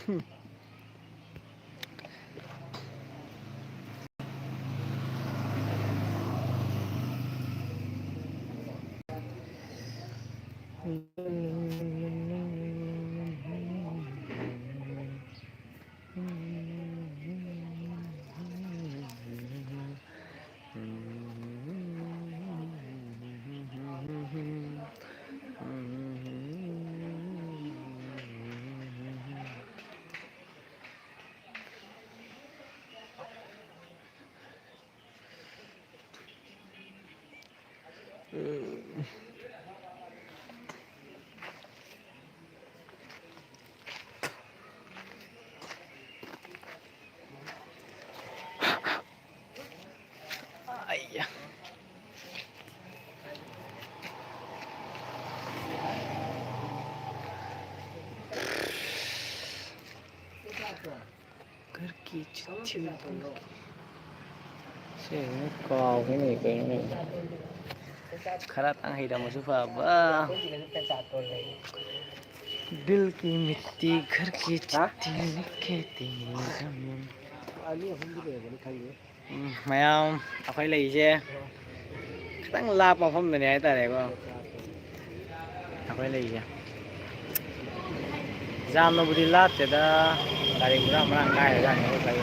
घर की चिट्ठी से call cái này cái này खरा tăng hay là một số phở दिल की मिट्टी घर की चिट्ठी लिखे तेरे mayam akwai leije khitang lap mafam da ne ai tare ko akwai leije jam no budi lat te da gari gura marang kai ga ne ko kai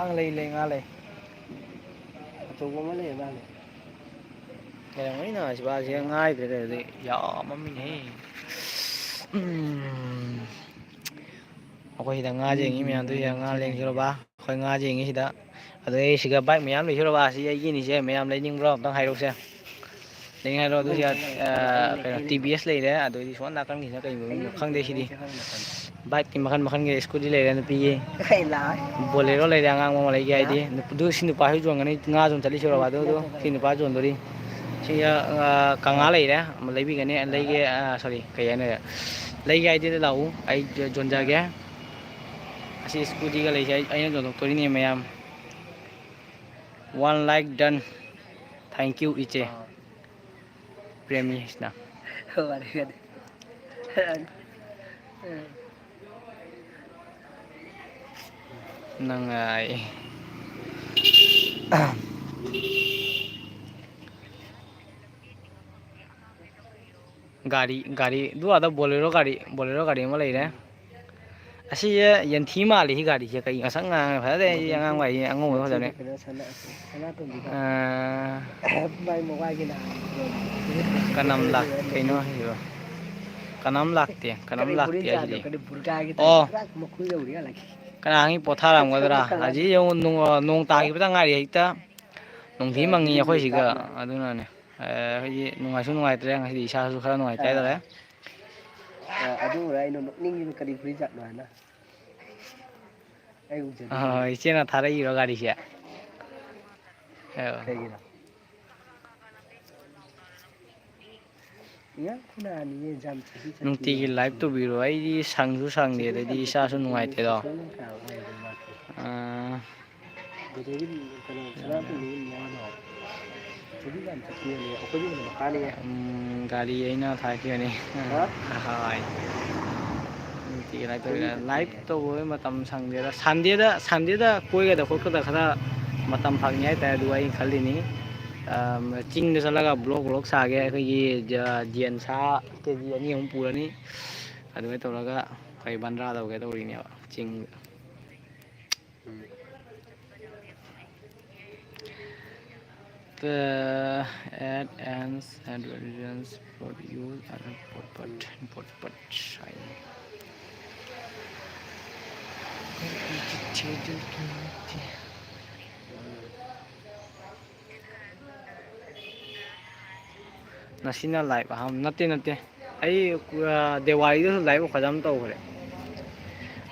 ngale ngale to ko male ba ne cái này nó chỉ ba chỉ ngay để dọ mà mình hay akwai da nga je ngi mi andu ya nga leng shiro ba khoi nga je ngi sida adoi siga bike mi am le shiro ba si ai ni je mi am le ning bro tang hai ro se ning hai ro du ya TBS le de adoi di son da kan gi na kai mi khang de si di bike ti makan makan ge scooty le de pi ye kai la bolero le da ngang ma le ge ai di du sin du pa hu jong ngani nga jong chali shiro ba du du sin du pa jong do di si ka nga le de ma le bi ge ne le ge sorry kai ya ne le ge ai di de lau ai jon ja ge asi scooty ga lei ai na jong tori ni mayam one like done thank you iche premi hisna very good nang ai gari du ada bolero gari ma lei re asi yan thi ma li gari je kai asang nga pha de yang ngai angong ho ja ne bai mo wai ki na kanam lak kai no hi ba kanam lak te ai di o mo khu jo ri la ki kana ngi potharam gadra aji yo nong ta gi ba ngai ri ta nong thi mangi khoi siga aduna ne hoi nungai su nungai tre ngai di sa su khara nungai tai da le adu rai no ning ni kadi free jat na na ai u je iche na thara iro gari sia kai gi na ya kuna ni jam chi nung ti gi live to biro ai di sang su sang de di sa su nungai te do gari ai na thai ki ni hai ti live to live to với matam sang de Sunday da koi ga da khok da khara matam phang nyai ta du ai khali ni ching da salaga blog sa ge kai gi dian sa ke ji ani hum pu ni adu mai to laga kai bandra da ge to ri ni ching the ad ends advertisements for use and pot shine nasina live ham nate ai Diwali da live khajam to khare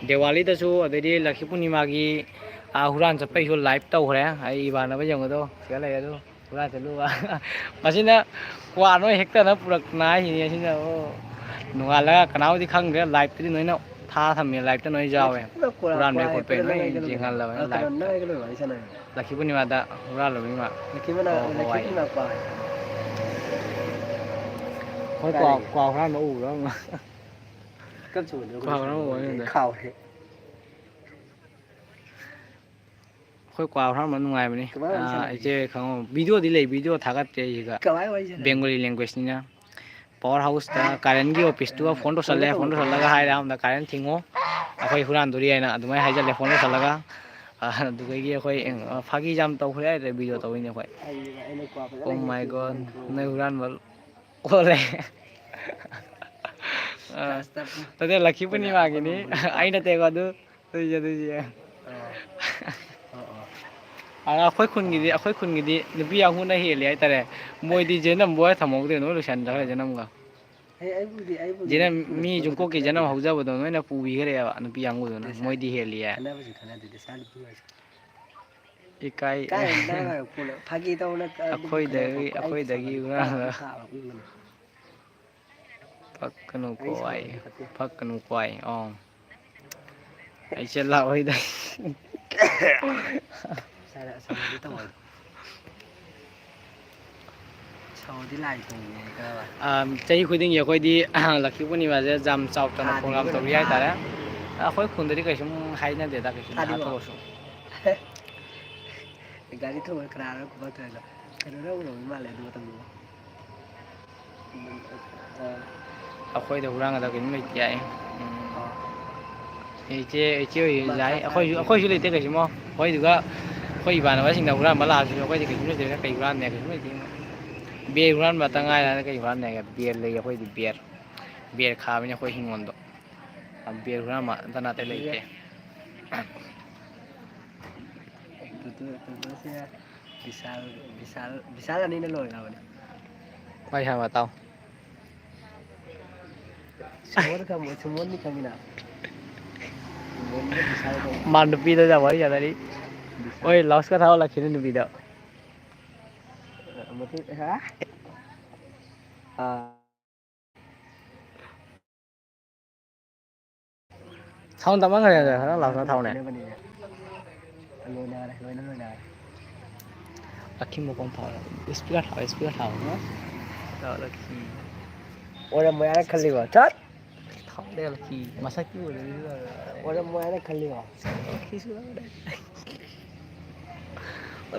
Diwali da su adedi Lakhi Punima gi huran cha pai su live to khare ai ibana ba jong do se lai do huran cha lu ba masina kwa no hekta na purak na hi ni sina o nungala kanau di khang de live ti noi na tha tham me live ta noi jawe huran me khot pe noi jingal la live Lakhi Punima da huran lo mi ma Lakhi Punima pa khối quà quà ra nó ủ đó mà cấp chủ nữa Quào nó ủ rồi khảo thế khối quà ra mà ngoài mà đi 그만 완전 이제 그 비디오 딜레이 비디오 다 같이 이거 그만 완전 Bengali language niya power house ta current gi office tu phone to salle phone to sallaga hai ram da current thingo akhoi huran duri aina adumai haijale phone to sallaga du gi akhoi phagi jam to khre re video to ni akhoi anh quà phải oh my god nei huran bal ole tade lakhi pani ma gi ni aina te go du tu akhoi khun gi di nupi yang hu na he le ai tare moi di jenam boy thamok de no lu san da jenam ga जेना मी जुको के जनम हौजा बदो नोना पुबी गरे बा नुपी यांगु दो ना मोय दि Hailea इकाई अखोई दगी उना फकनु कोई ओ ai chen lao ai đây chay khuyên nhiều khuyên đi là khi quân mà giờ jam chọc cho nó phong làm tàu riai ta đấy khuyên khuyên đấy cái chúng hay nên để ta cái chúng hạt thô số cái thô cái nào nó cũng có thể là cái nó đâu rồi mà lại đưa tầm khuyên đầu răng là cái mấy vậy thì chơi lái khuyên du lịch cái chúng không khuyên được khuyên bạn nói sinh đầu răng mà làm thì khuyên thì cái chúng nó cái răng này cái chúng nó beer run ba tangai la kai run ne beer le khoi di beer kha bine khoi hingon do beer run ma tana te le ke Bisal là nên nó lồi nào mai ha ma tao semua ni kami nak man dupi da jawari ja dari oi loss ka thao la khine dupi da hả thao tao mang rồi nó làm sao thao này khi một con thao speaker thao nó đó là khi orang mau ada kali wah cat thao đây là khi masak itu orang mau ada kali wah khi sudah ada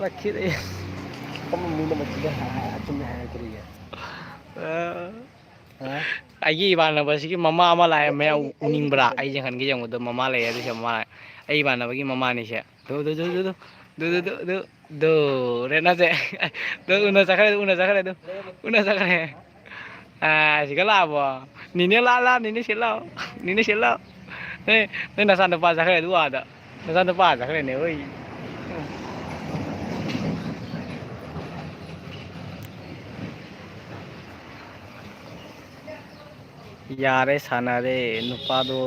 là khi đấy kamu minum macam cuma hanya kiri ya ai bạn là bác sĩ mama mà lại mẹ uning bra ai chẳng hạn cái dòng của mama lại thì xem mama ai bạn là cái mama này sẽ do rena sẽ do una sakare chỉ có là bo nini la nini sẽ lao nên là sao được ba sakare đúng không ạ là sao được ba sakare này ơi यारे साना रे नुपादो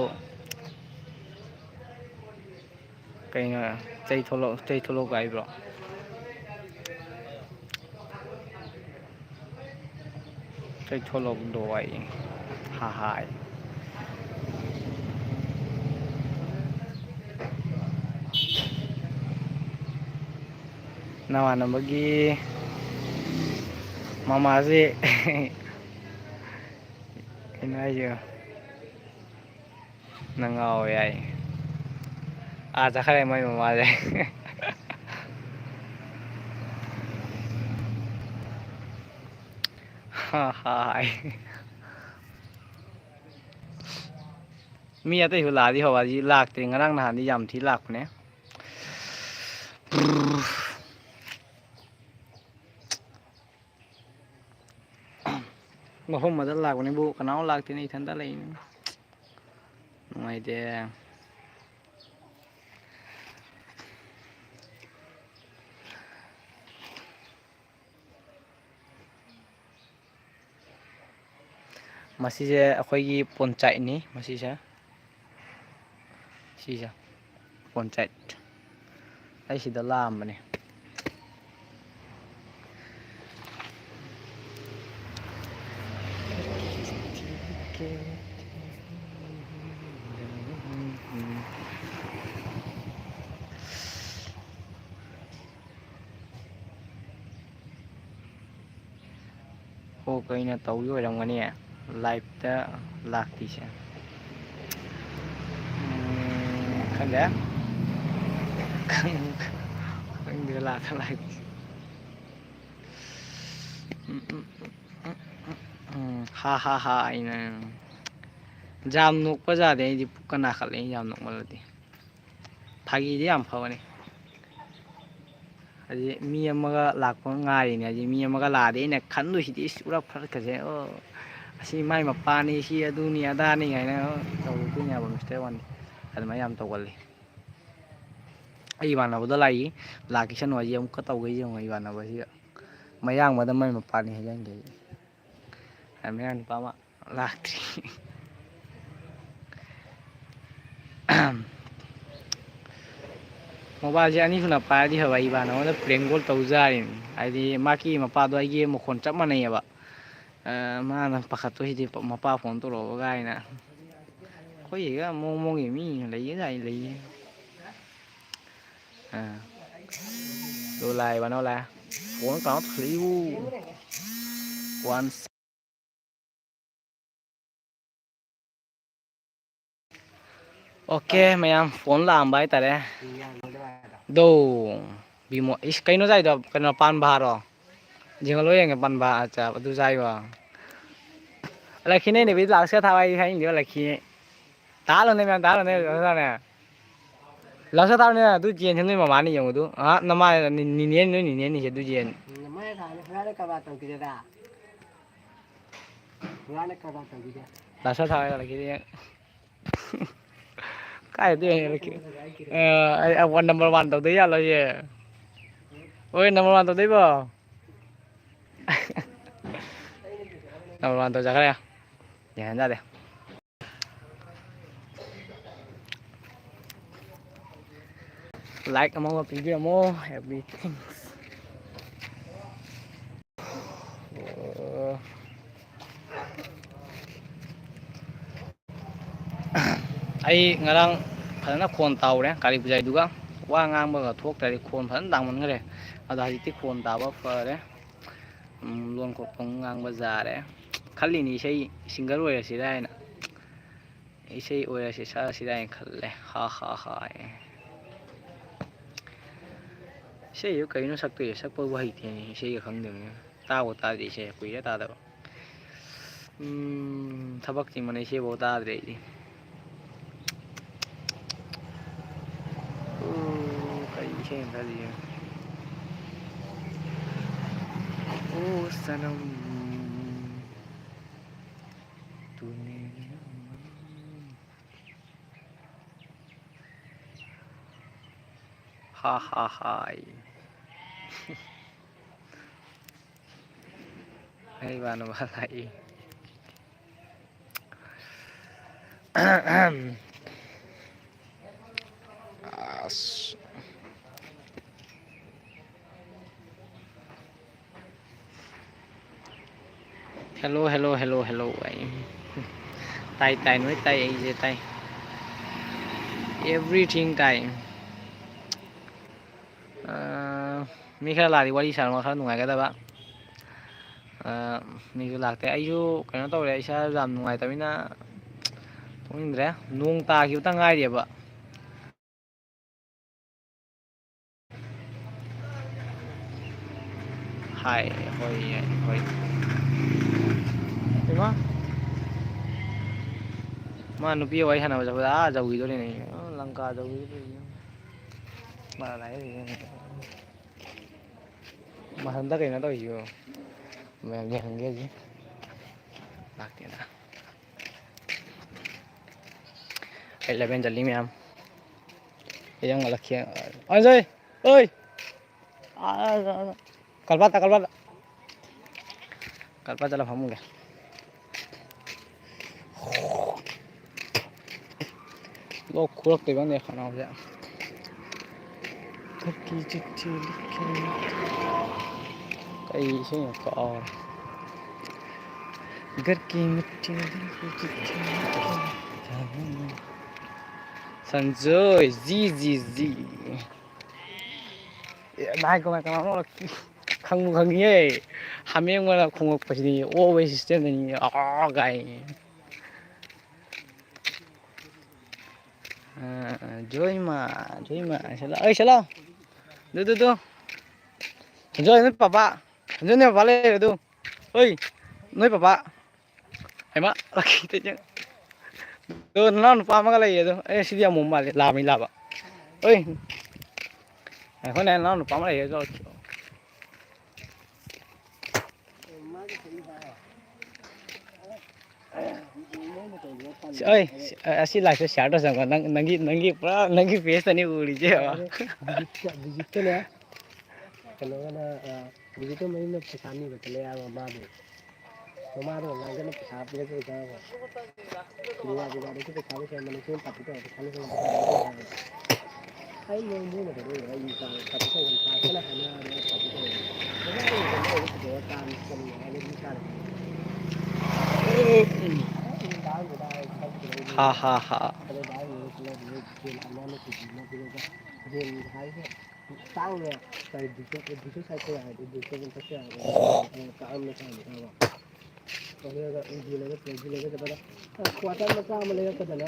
कहीं चई थोलो गाई bro चई थोलो दो आई हा हाय nawa na bagi mama sih ini aja nangau ya chắc mai mama deh hai mi ate hula di hawa di lak ting ngarang nahan di jam thi lak ne mà hôm mà rất lạc của bộ cái áo lạc thế này thân ta lấy ngoài thì mà xí ra khơi pon chạy ní mà xí ra pon chạy ấy chỉ đã làm mà này cô cây là tấu vô đồng cái này लाइवता लाक्तिसे खंदे खंदे लाता लाक्तिसे हा हा हा अइना जाम नोक्पा जादे अइदि पुक्का नाखाले जाम नोक्मलदि फागीदि याम फबने ꯍꯥꯏꯗꯤ ꯃꯤ ꯑꯃꯒ ꯂꯥꯛꯄ ꯉꯥꯏꯔꯤꯅꯦ ꯍꯥꯏꯗꯤ ꯃꯤ ꯑꯃꯒ ꯂꯥꯛꯑꯗꯤ ꯑꯩꯅ ꯈꯟꯗꯣꯏꯁꯤꯗꯤ ꯎꯔꯛ ꯐꯔꯛꯀꯁꯦ ꯑꯁꯤ ꯃꯥꯏ ꯃꯄꯥꯅꯤ ꯁꯤ ꯑꯗꯨꯅꯤ ꯑꯗꯥꯅꯤ ꯀꯥꯏꯅ ꯇꯧꯗꯣꯏꯅꯦꯕ ꯃꯤꯁꯇꯔ ꯋꯥꯟꯗꯤ ꯑꯗꯨꯃꯥꯏꯅ ꯌꯥꯝ ꯇꯧꯒꯜꯂꯤ ꯑꯩ ꯏꯃꯥꯟꯅꯕꯗ ꯂꯥꯛꯏ ꯂꯥꯛꯈꯤꯁꯅꯨ ꯍꯥꯏꯁꯤ ꯑꯃꯨꯛꯀ ꯇꯧꯒꯦ ꯌꯦꯡꯉꯣ ꯏꯃꯥꯟꯅꯕꯁꯤꯒ ꯃꯌꯥꯡꯕꯗ ꯃꯥꯏ ꯃꯄꯥꯅꯤ ꯍꯥꯏꯖꯟꯒꯦ ꯃꯌꯥꯡ ꯅꯨꯄꯥ ꯑꯃ ꯂꯥꯛꯇ꯭ꯔꯤ ꯃꯣꯕꯥꯏꯜꯁꯦ ꯑꯅꯤꯁꯨꯅ ꯄꯥꯏꯔꯗꯤ ꯐꯕ ꯏꯃꯥꯟꯅꯕꯗ ꯄ꯭ꯔꯦꯡ ꯀꯣꯜ ꯇꯧꯖꯥꯔꯤꯅꯤ ꯍꯥꯏꯗꯤ ꯃꯥꯒꯤ ꯃꯄꯥꯗꯣ ꯑꯩꯒꯤ ꯃꯈꯣꯟ ꯆꯞ ꯃꯥꯟꯅꯩꯑꯕ ꯃꯥꯅ ꯄꯥꯈꯠꯇꯣꯏꯁꯤꯗꯤ ꯃꯄꯥ ꯐꯣꯟ ꯇꯧꯔꯛꯑꯕ ꯒꯥꯏꯅ ꯑꯩꯈꯣꯏꯒꯤꯒ ꯃꯑꯣꯡ ꯃꯑꯣꯡꯒꯤ ꯃꯤ ꯂꯩꯌꯦꯗꯥꯏ ꯂꯩꯌꯦ Đô lại bạn đâu là bốn có liu one ok mayam phone lambai tare do bimo is kaino jai do kaino pan bharo jingalo yang pan ba acha adu jai wa lakhine ne bi laksa thawai khai dio lakhi talo ne man talo ne ne laksa talo ne du jen thang ne mama ni yong du a nama ni ne ni je du jen mai thà nó ra cái bà tàu kia ra ra cái bà tàu kia laksa thawai lakhi cái tôi one number one tàu đấy à lo gì ôi number one tàu đấy bò number one tàu chắc đấy à nhà ra đây like among the video more everything ai ngarang phana khon tawre kali pujai duga wa ngang ba thok tari khon phan dang man ngare ada hiti khon tawa fare lon ko pong ngang ba jare khali ni sei single oira sirai na sei oira si sa sirai khalle ha ha ha sei yo kaino sakte sakpa wa hi the sei ga khang ding ta wo ta di sei kuira ta da thabak ti mane sei bo ta de di Kayaknya tadi ya. Oh sanam dunia. Ha ha ha. Hey bạn balai. Hello hello hello hello anh tay tay nói tay anh dễ tay everything tay mi khá là đi qua đi sàn mà khá nungay cái đó bạn mi khá là cái ai chú cái nó tao đấy sao làm nungay tại vì nó không nhìn đấy nuông ta kiểu tăng ai đi vậy hai hồi hồi đúng không mà nó bia vậy nào giờ đã giàu gì đó này lăng ca giàu gì mà lại mà hơn tất cái nó tôi hiểu mà nghe thằng kia gì bạc tiền à cái là bên chân lim em cái yang là kia ơi rồi ơi kalpata kalpata là không kìa lo khuất từ vấn đề khả năng vậy thật kỳ chữ cái gì có घर की मिट्टी संजय जी जी जी này của mày nó là ꯈꯪꯕꯨ ꯈꯪꯉꯤꯍꯦ ꯍꯥꯃꯦꯡꯅ ꯈꯣꯡꯉꯛꯄꯁꯤꯗꯤ ꯑꯣꯕꯩ ꯁꯤꯁꯇꯦꯝꯗꯅꯤ ꯒꯥꯏ ꯖꯣꯏꯃ ꯑꯩ ꯆꯠꯂꯣ ꯑꯗꯨ ꯖꯣꯏ ꯅꯣꯏ papa ꯅꯣꯏ ꯄꯄꯥ ꯂꯩꯔꯦ ꯑꯗꯨ ꯍꯣꯏ ꯅꯣꯏ ꯄꯄꯥ ꯍꯩꯃꯥ ꯅꯅꯥꯎ ꯅꯨꯄꯥ ꯑꯃꯒ ꯂꯩꯌꯦ ꯑꯗꯣ ꯑꯩ ꯁꯤꯗꯤ ꯑꯃꯨꯛ ꯃꯥꯜꯂꯦ ꯂꯥꯕ ꯍꯣꯏ ꯑꯩꯈꯣꯏ ꯅꯅꯥꯎ ꯅꯨꯄꯥ ꯑꯃ ꯂꯩꯌꯦ ꯑꯩ ꯑꯁꯤ ꯂꯥꯏꯐꯁꯦ ꯁꯤꯌꯥꯔ ꯇꯧꯁꯟꯀꯣ ꯅꯪꯒꯤ ꯄꯨꯔꯥ ꯅꯪꯒꯤ ꯄꯦꯖꯇꯅꯤ ꯎꯔꯤꯁꯦ ꯕꯤꯖꯤꯠꯇꯅꯦ ꯀꯩꯅꯣꯒꯅ ꯕꯤꯖꯤꯠꯇꯣ ꯃꯌꯨꯝꯗ ꯄꯩꯁꯥ ꯅꯤꯕ ꯆꯠꯂꯦ ꯍꯥꯏꯕ ꯃꯃꯥꯗꯣ ꯉꯥꯡꯒꯅ ꯄꯩꯁꯥ ꯄꯤꯔꯛꯇꯣꯏ ꯑꯩ ꯃꯣꯏꯅ ꯀꯩꯗꯧꯔꯦ ꯑꯩ ꯄꯥꯔꯇꯤ ꯇꯧꯒꯅꯤ ꯀꯅ ꯍꯥꯏꯅꯔꯒ ꯄꯥꯔꯇꯤ ꯇꯧꯒꯅꯤ ꯍꯥ ꯍꯥ ꯍꯥ ꯇꯥꯡꯅ ꯁꯥꯏꯠꯇ ꯍꯥꯏꯔꯗꯤ ꯀ꯭ꯋꯥꯇꯔ ꯃꯆꯥ ꯑꯃ ꯂꯩꯔꯛꯀꯗꯅ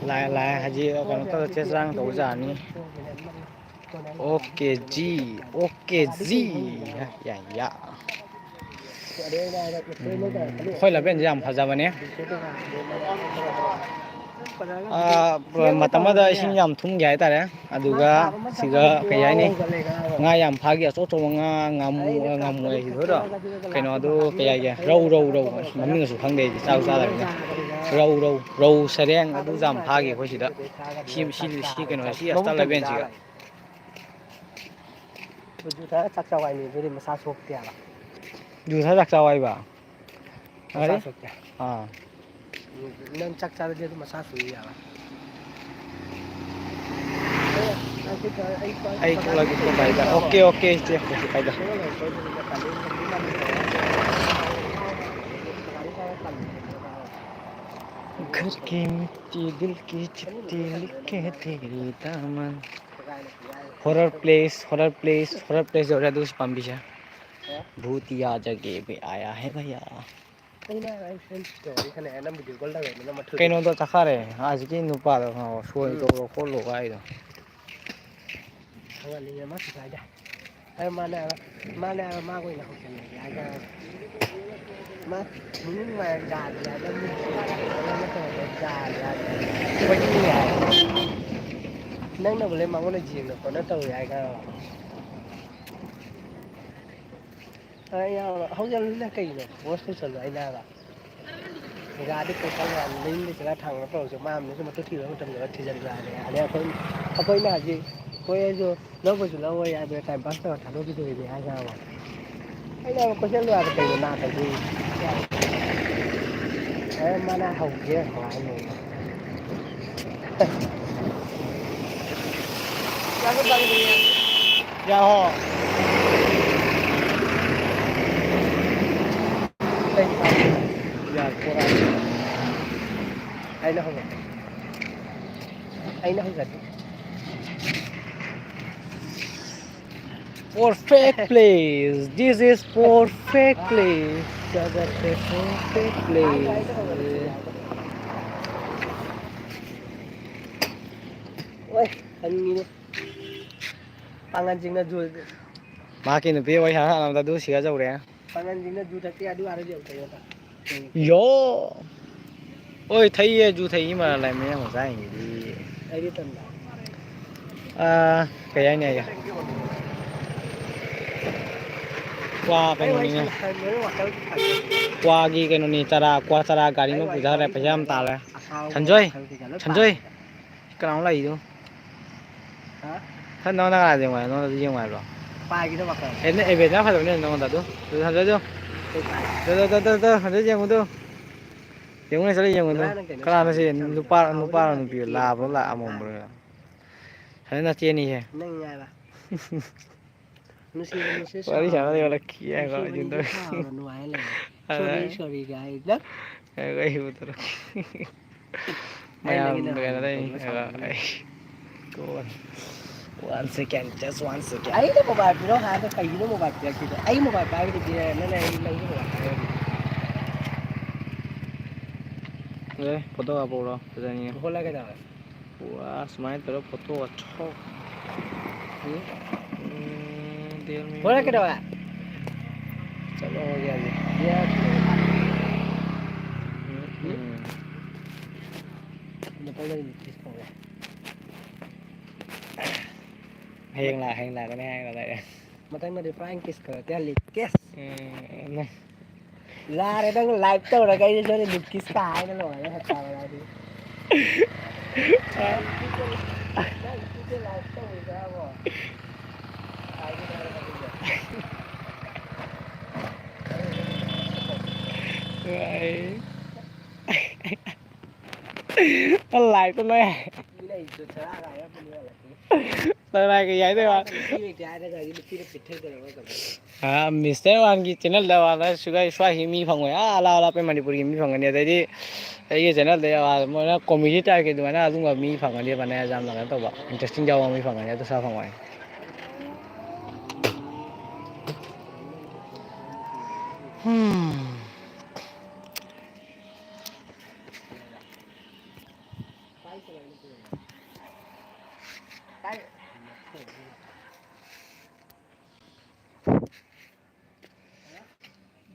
ꯂꯥꯛꯑꯦ ꯍꯧꯖꯤꯛ ꯀꯩꯅꯣ ꯇꯧꯔ ꯆꯦ ꯆꯥꯡ ꯇꯧꯕꯖꯥꯔꯅꯤ ꯑꯣꯀꯦ ꯖꯤ ꯌꯥ ꯑꯩꯈꯣꯏ ꯂꯕꯦꯟꯁꯦ ꯌꯥꯝ ꯐꯖꯕꯅꯦ ꯃꯇꯝ ꯑꯃꯗ ꯏꯁꯤꯡ ꯌꯥꯝ ꯊꯨꯝꯒꯦ ꯍꯥꯏꯇꯥꯔꯦ ꯑꯗꯨꯒ ꯁꯤꯒ ꯀꯩ ꯍꯥꯏꯅꯤ ꯉꯥ ꯌꯥꯝ ꯐꯥꯈꯤ ꯑꯆꯧ ꯑꯆꯧꯕ ꯉꯥ ꯉꯥꯃꯨ ꯁꯤꯗꯣꯏꯔꯣ ꯀꯩꯅꯣꯗꯣ ꯀꯩ ꯍꯥꯏꯒꯦ ꯔꯧ ꯃꯃꯤꯡꯒꯁꯨ ꯈꯪꯗꯦ ꯑꯩꯗꯤ ꯆꯥꯁꯨ ꯆꯥꯗꯕꯅꯤꯅ ꯔꯧ ꯁꯔꯦꯡ ꯑꯗꯨꯁꯨ ꯌꯥꯝ ꯐꯥꯈꯤ ꯑꯩꯈꯣꯏ ꯁꯤꯗ ꯁꯤ ꯀꯩꯅꯣ ꯁꯤ ꯑꯁꯇꯥ ꯂꯕꯦꯟꯁꯤꯒ ꯆꯥꯛ ꯆꯥ ꯍꯥꯏꯅꯤ ꯑꯗꯨꯗꯤ ꯃꯁꯥ ꯁꯣꯛꯇꯦ ꯍꯥꯏꯕ ꯖꯨꯊꯔ ꯆꯥꯛꯆꯥꯎ ꯍꯥꯏꯕ ꯃꯁꯥ ꯁꯣꯛꯇꯦ ꯑꯥ ꯅꯪ ꯆꯥꯛ ꯆꯥꯔꯗꯤ ꯑꯗꯨꯝ ꯃꯁꯥ ꯁꯣꯛꯏ ꯌꯥꯕ ꯑꯩ ꯊꯣꯛꯂꯛꯀꯦ ꯊꯣꯛꯂꯛꯀꯦ ꯑꯣꯀꯦ ꯏꯆꯦ ꯀꯩꯁꯨ ꯀꯥꯏꯗꯦ घर की मिट्टी दिल की चिट्ठी लिखे तेरी दामन हॉरर प्लेस यꯧꯔꯦ ꯑꯗꯨ ꯄꯥꯝꯕꯤꯁꯦ भूतिया जगह पे आया है भैया ꯀꯩꯅꯣꯗꯣ ꯆꯠꯈꯔꯦ ꯍꯧꯖꯤꯛꯀꯤ ꯅꯨꯄꯥꯗꯣ ꯁꯣꯏ ꯇꯧꯔꯣ ꯈꯣꯠꯂꯣ ꯍꯥꯏꯗꯣ ꯅꯪꯅꯕꯨ ꯂꯩ ꯃꯉꯣꯟꯗ ꯌꯦꯡꯅ ꯈꯣꯠꯅ ꯇꯧꯋꯦ ꯍꯥꯏ ꯈꯪꯉꯕ ꯍꯧꯖꯤꯛꯅ ꯀꯩꯅꯣ ꯕꯣꯁ ꯇꯧꯁꯜꯂꯣ ꯑꯩꯅ ꯍꯥꯏꯕ ꯒꯥꯔꯤ ꯄꯩꯁꯥ ꯃꯌꯨꯝꯗ ꯆꯠꯂ ꯊꯥꯡꯉ ꯇꯧꯔꯁꯨ ꯃꯌꯥꯝꯅꯁꯨ ꯃꯇꯨꯡ ꯊꯤꯕ ꯃꯇꯝꯗ ꯊꯤꯖꯤꯟꯕꯅꯤ ꯑꯗꯩ ꯑꯩꯈꯣꯏꯅ ꯍꯧꯖꯤꯛ ꯍꯣꯏ ꯑꯩꯁꯨ ꯂꯧꯕꯁꯨ ꯂꯧꯋꯦ ꯍꯥꯏꯗ ꯇꯥꯏꯝ ꯄꯥꯁ ꯇꯧꯔ ꯊꯥꯗꯣꯛꯈꯤꯗꯣꯏꯅꯦ ꯍꯥꯏꯈ꯭ꯔꯕ ꯑꯩꯅ ꯀꯣꯏꯁꯟ ꯌꯥꯗ ꯀꯩꯅꯣ ꯅꯥꯗ꯭ꯔꯗꯤ ꯃꯥꯅ ꯍꯧꯒꯦ ꯍꯥꯏꯅꯣ ꯌꯥꯍꯣ ꯑꯩꯅ ꯍꯧꯒꯠꯀꯦ ꯑꯩꯅ ꯍꯧꯒꯠꯀꯦ perfect place this is perfect place perfect place ꯍꯣꯏ ꯍꯟꯉꯤꯅꯦ ꯄꯥꯡꯒꯟꯁꯤꯡꯅ ꯃꯍꯥꯛꯀꯤ ꯅꯨꯄꯤ ꯋꯥꯔꯤ ꯁꯥꯟꯅꯕꯗ ꯑꯗꯨ ꯁꯤꯒꯖꯧꯔꯦ ꯄꯥꯡꯒꯟꯁꯤꯡꯅ ꯖꯨ ꯊꯛꯀꯦ ꯑꯗꯨ ꯑꯥꯔꯗꯤ ꯑꯃꯨꯛ ꯌꯣ ꯍꯣꯏ ꯊꯩꯌꯦ ꯖꯨ ꯊꯩ ꯃꯔꯥ ꯂꯩ ꯃꯌꯥꯝ ꯃꯆꯥꯥꯏꯅꯤꯗꯤ ꯑꯩꯗꯤ ꯇꯟꯕ ꯀꯩ ꯍꯥꯏꯅꯤ ꯑꯩꯒ ꯀ꯭ꯋꯥ ꯑꯩ ꯋꯥꯔꯤ ꯀꯩꯅꯣꯅꯤꯅꯦ ꯁꯥꯟꯅ ꯋꯥꯈꯜ ꯀ꯭ꯋꯥꯒꯤ ꯀꯩꯅꯣꯅꯤ ꯀ꯭ꯋꯥ ꯆꯔꯥ ꯒꯥꯔꯤ ꯑꯩ ꯑꯃ ꯋꯥꯔꯤ ꯄꯨꯊꯈꯔꯦ ꯄꯩꯁꯥ ꯌꯥꯝ ꯁꯥꯟꯅꯔꯤꯉꯩꯗ ꯇꯥꯜꯂꯦ ꯑꯁꯥꯎꯕ ꯁꯟꯖꯣꯏ ꯋꯥꯈꯜ ꯀꯩꯀꯥ ꯂꯣꯏ ꯁꯟꯖꯣꯏ ꯄꯥꯏꯌꯦꯕ ꯀꯅꯥꯅꯣ ꯂꯥꯛꯏꯗꯣ ꯍꯥ ꯅꯉꯣꯟꯗ ꯀꯅꯥ ꯌꯦꯡꯉꯨ ꯍꯥꯏꯅꯣ ꯅꯉꯣꯟꯗ ꯌꯦꯡꯉꯨ ꯍꯥꯏꯕ꯭ꯔꯣ ꯄꯥꯏꯒꯤꯗꯕ ꯋꯥꯈꯜ ꯑꯦꯕꯦꯗꯅ ꯐꯖꯕꯅꯦ ꯅꯉꯣꯟꯗ ꯑꯗꯨ ꯍꯟꯖꯨ ꯀꯩ ꯄꯥꯏ ꯍꯟꯖꯨ ꯌꯦꯡꯉꯨꯗꯨ ꯌꯦꯡꯉꯨꯅꯦ ꯆꯠꯂ ꯌꯦꯡꯉꯨꯗꯨ ꯉꯔꯥꯡ ꯅꯪ ꯀꯩꯅꯣ ꯀꯅꯥꯅꯣ ꯁꯤ ꯁꯥꯎꯔꯤꯗꯨꯕꯨ ꯊꯝꯕ꯭ꯔꯣ ꯁꯥꯎꯕꯗꯤ ꯅꯨꯄꯥꯔꯣ ꯃꯥꯟꯗꯦ ꯅꯨꯄꯤꯔꯣ ꯀꯦꯔ ꯂꯥꯕꯔꯣ ꯈꯣꯠꯂꯒ ꯍꯥ ꯑꯃꯣꯝꯂꯣ ꯍꯟꯖꯨ ꯅꯆꯦꯅꯤꯁꯦ ꯅꯪ ꯍꯥꯏꯕ nusi nusi Wari siapa dia lagi ya kalau nusi cinta. bagi nuai le Ada. sorry guys dah Kayak ibu terus. ai lagi Mayam na dengan ada ini. Kawan. 1 second, just 1 second. ai le mobile piro ha to kai no mobile piro ki ai mobile pai ki na na lang ni mobile Đây, photo apa bro? Pertanyaan. hola cái nào Wah, semuanya terus foto cok. Dia hola cái nào ạ chalo ho gaya ji ya nó phải lên kiss không vậy Hiền là cái này là đây. mà tăng nó đi flying kiss cờ cái lick kiss Này. la đấy đang live tao là cái cho nên lick kiss cái nó rồi nó tao là đi Vậy. Nó lại tôi nói. Lần này cái giấy thôi mà. Mr. Wan की channel दा वाला सुगा स्वाही मी फंगो या अला अला पे मणिपुर की मी फंगने देदी ये channel दे वाला मोना कॉमेडी टाइप के दुआना आदुंगा मी फंगने बनाया जाम लगा तो बा इंटरेस्टिंग जावा मी फंगने तो सा फंगो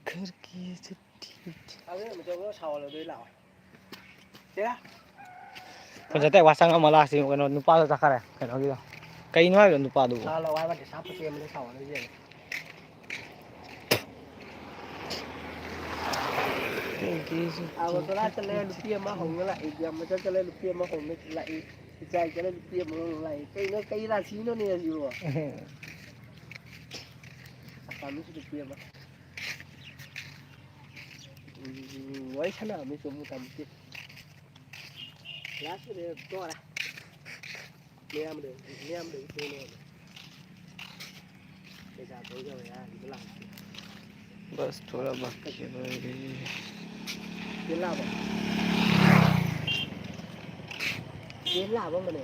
घर की चिट्ठी Còn sẽ tại quá sang mà là gì cái nó nupa được ra này cái nó kia cây nói là nupa đủ tôi đã cho lên lupia mà hồng nó lại giờ mà cho lên lupia mà hồng nó lại chạy cho lên lupia mà hồng lại cây là xí nó nè gì rồi sao mới lupia mà vậy thế nào mới dùng tầm kia lá số này to này niêm được thế này bây giờ tôi rồi à mới làm बस थोड़ा बाकी है tiến lao vào tiến lao vào mà này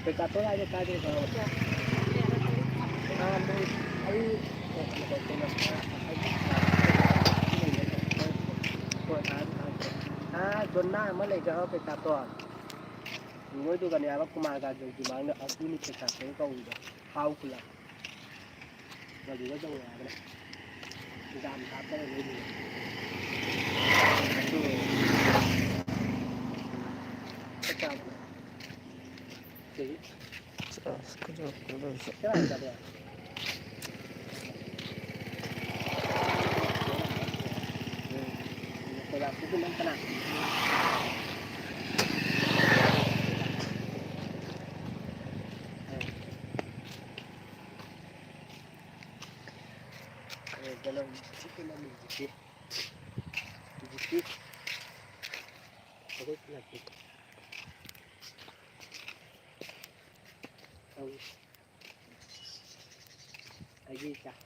cái cà tôi ai cho cái gì rồi à đây ấy tuần na mới lấy cho cái cà tôi ngồi tu cái này nó cũng mà cái gì mà nó ở đây cái cà tôi câu rồi hao cũng là và gì đó trong nhà này giảm cáp cái này lên cái cáp gì cái này là gì cái là cái gì cái này dalam sikit lagi sikit terus lagi lagi kah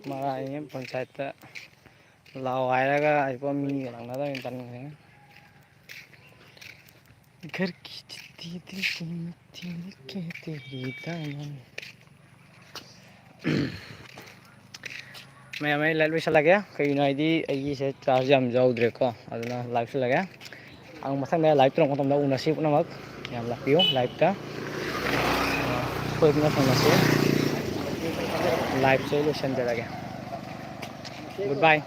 mà anh em còn chạy ta lao ai đó cái ai có mi cái thằng đó đó tận này घर की चिट्ठी दिल कीमती लिखे तेरी दामन मैं live पे चला गया कहीं ना इधी आई से चार्ज हम जाओ उधर को अदना लाइव से लगा ang masang na live tong tom da una sip na mag yam la piu live ta pwede na pang nasi live solution talaga goodbye